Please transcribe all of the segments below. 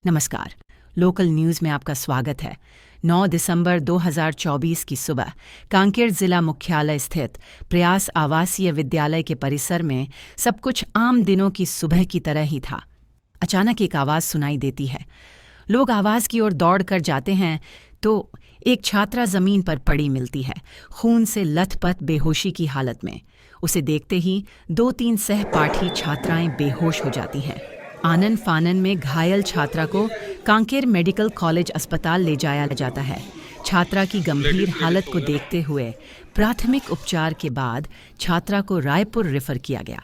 नमस्कार। Local news में आपका स्वागत है। 9 दिसंबर 2024 की सुबह कांकेर जिला मुख्यालय स्थित प्रयास आवासीय विद्यालय के परिसर में सब कुछ आम दिनों की सुबह की तरह ही था। अचानक एक आवाज़ सुनाई देती है। लोग आवाज़ की ओर दौड़ कर जाते हैं तो एक छात्रा ज़मीन पर पड़ी मिलती है, खून से लथपथ बेहोशी की हालत में। उसे देखते ही 2-3 सहपाठी छात्राएं बेहोश हो जाती हैं। आनन फानन में घायल छात्रा को कांकेर मेडिकल कॉलेज अस्पताल ले जाया जाता है। छात्रा की गंभीर हालत को देखते हुए प्राथमिक उपचार के बाद छात्रा को रायपुर रेफर किया गया।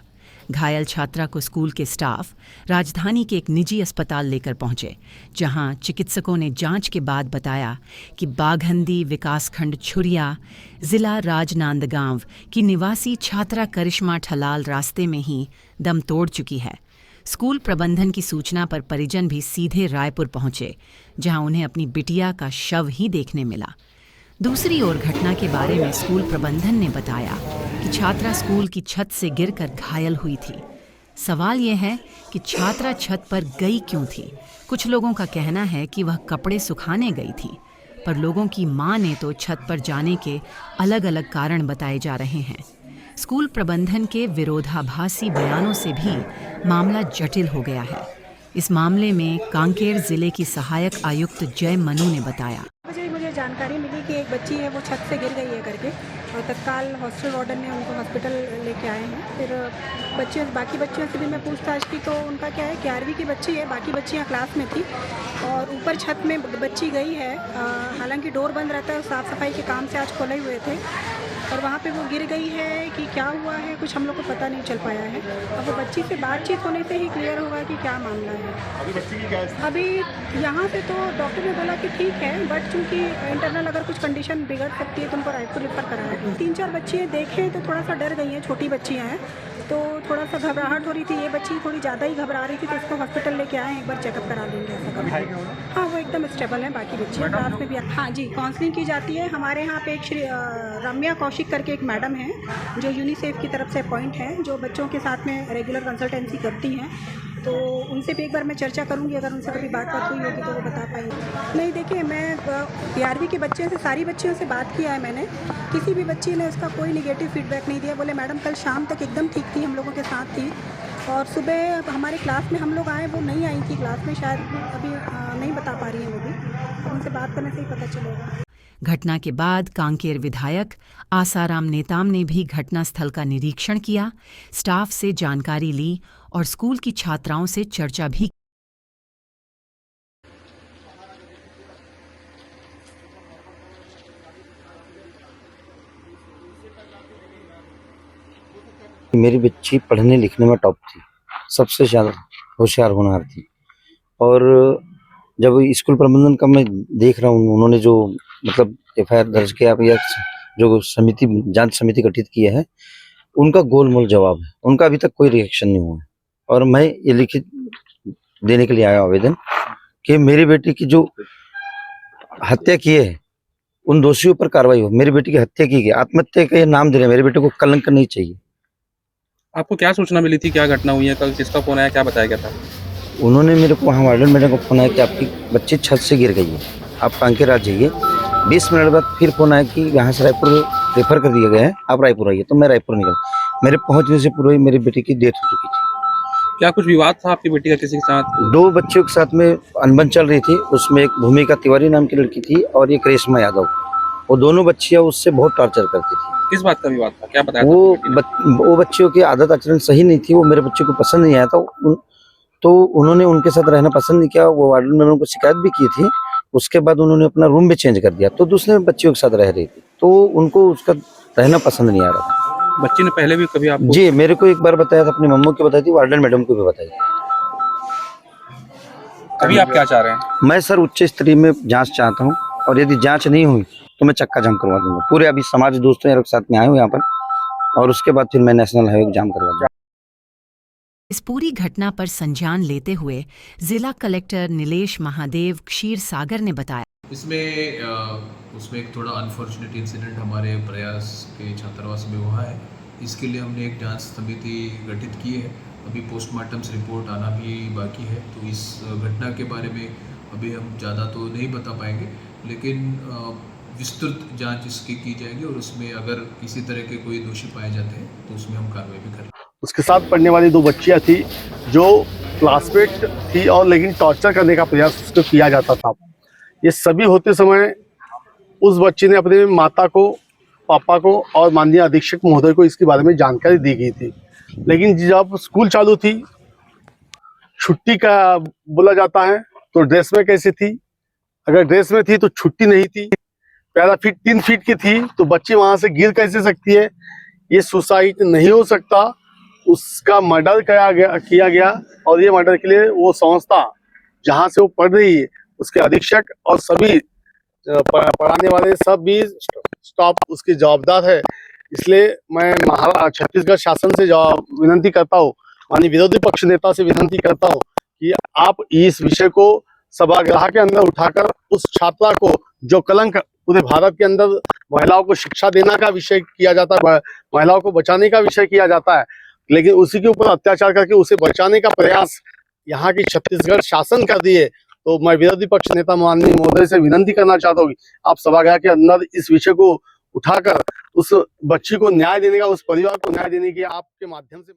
घायल छात्रा को स्कूल के स्टाफ राजधानी के एक निजी अस्पताल लेकर पहुंचे, जहां चिकित्सकों ने जांच के बाद बताया कि बाघंदी विकासखंड छुरिया जिला राजनांदगांव की निवासी छात्रा करिश्मा ठलाल रास्ते में ही दम तोड़ चुकी है। स्कूल प्रबंधन की सूचना पर परिजन भी सीधे रायपुर पहुंचे, जहां उन्हें अपनी बिटिया का शव ही देखने मिला। दूसरी ओर घटना के बारे में स्कूल प्रबंधन ने बताया कि छात्रा स्कूल की छत से गिरकर घायल हुई थी। सवाल यह है कि छात्रा छत पर गई क्यों थी। कुछ लोगों का कहना है कि वह कपड़े सुखाने गई थी, पर लोगों की मां ने तो छत पर जाने के अलग अलग कारण बताए जा रहे हैं। स्कूल प्रबंधन के विरोधाभासी बयानों से भी मामला जटिल हो गया है। इस मामले में कांकेर जिले की सहायक आयुक्त जय मनु ने बताया, मुझे जानकारी मिली कि एक बच्ची है वो छत से गिर गई है करके, और तत्काल हॉस्टल वार्डन ने उनको हॉस्पिटल लेके आए हैं। फिर बाकी बच्चियों से भी मैं पूछताछ की तो उनका क्या है, 11वीं की बच्ची है, बाकी बच्चियाँ क्लास में थी और ऊपर छत में बच्ची गई है। हालांकि डोर बंद रहता है, साफ़ सफाई के काम से आज खोले हुए थे और वहाँ पे वो गिर गई है कि क्या हुआ है कुछ हम लोग को पता नहीं चल पाया है। अब वो बच्ची से बातचीत होने से ही क्लियर होगा कि क्या मामला है। अभी बच्ची की क्या है? अभी यहाँ पे तो डॉक्टर ने बोला कि ठीक है, बट चूँकि इंटरनल अगर कुछ कंडीशन बिगड़ सकती है तो उनको रायपुर रेफर कराया है। 3-4 बच्चियाँ देखें तो थोड़ा सा डर गई हैं, छोटी बच्चियाँ हैं तो थोड़ा सा घबराहट हो रही थी। ये बच्ची थोड़ी ज़्यादा ही घबरा रही थी तो इसको हॉस्पिटल लेके आए हैं, एक बार चेकअप करा लेंगे ऐसा कर। हाँ, वो एकदम स्टेबल है। बाकी बच्चियाँ क्लास में भी हाँ जी काउंसलिंग की जाती है। हमारे यहाँ पे एक श्री रम्या कौशिक करके एक मैडम है जो यूनिसेफ की तरफ से अपॉइंट हैं, जो बच्चों के साथ में रेगुलर कंसल्टेंसी करती हैं। तो उनसे भी एक बार मैं चर्चा करूंगी, अगर उनसे कभी बात हुई होगी तो वो बता पाएंगे। नहीं देखिए, मैं 11वीं के बच्चे से सारी बच्चियों से बात किया है मैंने, किसी भी बच्ची ने उसका कोई निगेटिव फीडबैक नहीं दिया। बोले मैडम कल शाम तक एकदम ठीक थी, हम लोगों के साथ थी और सुबह हमारे क्लास में हम लोग आए, वो नहीं आई थी क्लास में, शायद अभी नहीं बता पा रही हैं वो भी। अब उनसे बात करने से ही पता चलेगा। घटना के बाद कांकेर विधायक आसाराम नेताम ने भी घटनास्थल का निरीक्षण किया, स्टाफ से जानकारी ली और स्कूल की छात्राओं से चर्चा भी। मेरी बच्ची पढ़ने लिखने में टॉप थी, सबसे ज़्यादा होशियार होनहार थी। और जब स्कूल प्रबंधन का मैं देख रहा हूँ, उन्होंने जो मतलब एफआईआर दर्ज किया या जो समिति जांच समिति गठित किया है, उनका गोलमोल जवाब है, उनका अभी तक कोई रिएक्शन नहीं हुआ है। और मैं ये लिखित देने के लिए आया आवेदन कि मेरी बेटी की जो हत्या की है उन दोषियों पर कार्रवाई हो। मेरी बेटी की हत्या की गई, आत्महत्या का ये नाम दे रहे हैं, मेरी बेटी को कलंक नहीं चाहिए। आपको क्या सूचना मिली थी, क्या घटना हुई है, कल किसका फोन आया, क्या बताया गया था? उन्होंने मेरे को वहाँ वार्डन मैडम को फोन आया कि आपकी बच्ची छत से गिर गई है, आप कांकेर आ जाइए। 20 मिनट बाद फिर फोन आया कि यहाँ से रायपुर रेफर कर दिया गया है, आप रायपुर आइए। तो मैं रायपुर निकल, मेरे पहुँचने से पूर्व ही मेरी बेटी की डेथ हो चुकी थी। क्या कुछ विवाद था आपकी बेटी का किसी के साथ? 2 बच्चियों के साथ में अनबन चल रही थी, उसमें एक भूमिका तिवारी नाम की लड़की थी और एक रेशमा यादव। वो दोनों बच्चियाँ उससे बहुत टॉर्चर करती थी। किस बात का विवाद था, क्या बताया? वो बच्चियों की आदत आचरण सही नहीं थी, वो मेरे बच्चे को पसंद नहीं आया था। तो उन्होंने उनके साथ रहना पसंद नहीं किया। वो वार्डन मैडम को शिकायत भी की थी। उसके बाद उन्होंने अपना रूम भी चेंज कर दिया, तो दूसरे बच्चियों के साथ रह रही थी, तो उनको उसका रहना पसंद नहीं आ रहा था। बच्ची ने पहले भी कभी आपको? जी, मेरे को एक बार बताया था, अपनी मम्मी को बताई थी, वार्डन मैडम को भी बताई थी। अभी आप क्या चाह रहे हैं? मैं सर उच्च स्तरीय में जांच चाहता हूं, और यदि जांच नहीं हुई तो मैं चक्का जाम करवा दूंगा। पूरे अभी समाज दोस्तों के साथ में आए हूँ यहाँ पर, और उसके बाद फिर मैं नेशनल हाईवे जाम करवा दूंगा। इस पूरी घटना पर संज्ञान लेते हुए जिला कलेक्टर नीलेश महादेव क्षीर सागर ने बताया, उसमें एक थोड़ा अनफॉर्चुनेट इंसिडेंट हमारे प्रयास के छात्रावास में हुआ है। इसके लिए हमने एक जांच समिति गठित की है अभी पोस्टमार्टम्स रिपोर्ट आना भी बाकी है, तो इस घटना के बारे में अभी हम ज़्यादा तो नहीं बता पाएंगे, लेकिन विस्तृत जांच इसकी की जाएगी और उसमें अगर किसी तरह के कोई दोषी पाए जाते हैं तो उसमें हम कार्रवाई भी करेंगे। उसके साथ पढ़ने वाली 2 बच्चियां थी जो क्लासमेट थी और लेकिन टॉर्चर करने का प्रयास उसको किया जाता था। ये सभी होते समय उस बच्ची ने अपने माता को, पापा को और माननीय अधीक्षक महोदय को इसके बारे में जानकारी दी गई थी, लेकिन जब स्कूल चालू थी, छुट्टी का बोला जाता है तो ड्रेस में कैसे थी, अगर ड्रेस में थी तो छुट्टी नहीं थी, पैरा फीट 3 फीट की थी तो बच्ची वहां से गिर कैसे सकती है, ये सुसाइड नहीं हो सकता। उसका मर्डर किया गया और ये मर्डर के लिए वो संस्था जहां से वो पढ़ रही है उसके अधीक्षक और सभी पढ़ाने वाले सब भी स्टाफ उसके जवाबदार है। इसलिए मैं छत्तीसगढ़ शासन से विनती करता हूँ, माननीय विरोधी पक्ष नेता से विनती करता हूँ कि आप इस विषय को सभागृह के अंदर उठाकर उस छात्रा को, जो कलंक पूरे भारत के अंदर महिलाओं को शिक्षा देना का विषय किया जाता है, महिलाओं को बचाने का विषय किया जाता है, लेकिन उसी के ऊपर अत्याचार करके उसे बचाने का प्रयास यहाँ की छत्तीसगढ़ शासन कर दी है, तो मैं विरोधी पक्ष नेता माननीय महोदय से विनती करना चाहता हूँ आप सभागृह के अंदर इस विषय को उठाकर उस बच्ची को न्याय देने का, उस परिवार को न्याय देने की आपके माध्यम से।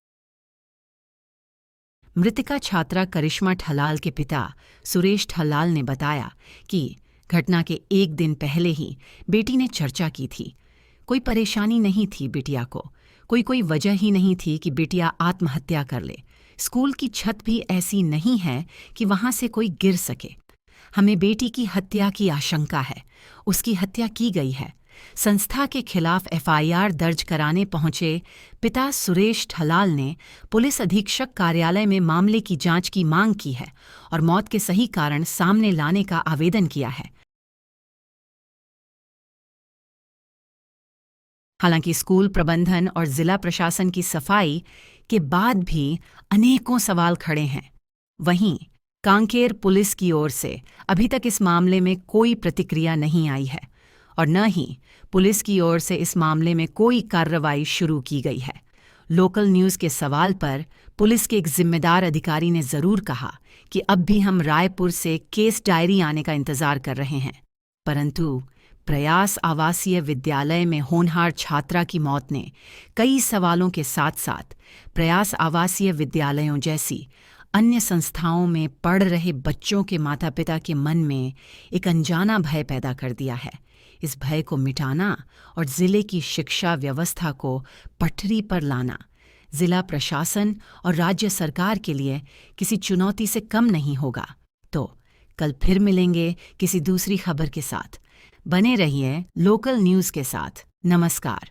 मृतका छात्रा करिश्मा ठलाल के पिता सुरेश ठलाल ने बताया कि घटना के 1 दिन पहले ही बेटी ने चर्चा की थी। कोई परेशानी नहीं थी बिटिया को, कोई वजह ही नहीं थी कि बिटिया आत्महत्या कर ले। स्कूल की छत भी ऐसी नहीं है कि वहां से कोई गिर सके। हमें बेटी की हत्या की आशंका है, उसकी हत्या की गई है। संस्था के खिलाफ एफआईआर दर्ज कराने पहुंचे पिता सुरेश ठलाल ने पुलिस अधीक्षक कार्यालय में मामले की जांच की मांग की है और मौत के सही कारण सामने लाने का आवेदन किया है। हालांकि स्कूल प्रबंधन और जिला प्रशासन की सफाई के बाद भी अनेकों सवाल खड़े हैं। वहीं कांकेर पुलिस की ओर से अभी तक इस मामले में कोई प्रतिक्रिया नहीं आई है और न ही पुलिस की ओर से इस मामले में कोई कार्रवाई शुरू की गई है। लोकल न्यूज़ के सवाल पर पुलिस के एक जिम्मेदार अधिकारी ने जरूर कहा कि अब भी हम रायपुर से केस डायरी आने का इंतजार कर रहे हैं, परंतु प्रयास आवासीय विद्यालय में होनहार छात्रा की मौत ने कई सवालों के साथ साथ प्रयास आवासीय विद्यालयों जैसी अन्य संस्थाओं में पढ़ रहे बच्चों के माता पिता के मन में एक अनजाना भय पैदा कर दिया है। इस भय को मिटाना और जिले की शिक्षा व्यवस्था को पटरी पर लाना जिला प्रशासन और राज्य सरकार के लिए किसी चुनौती से कम नहीं होगा। तो कल फिर मिलेंगे किसी दूसरी खबर के साथ। बने रहिए लोकल न्यूज़ के साथ। नमस्कार।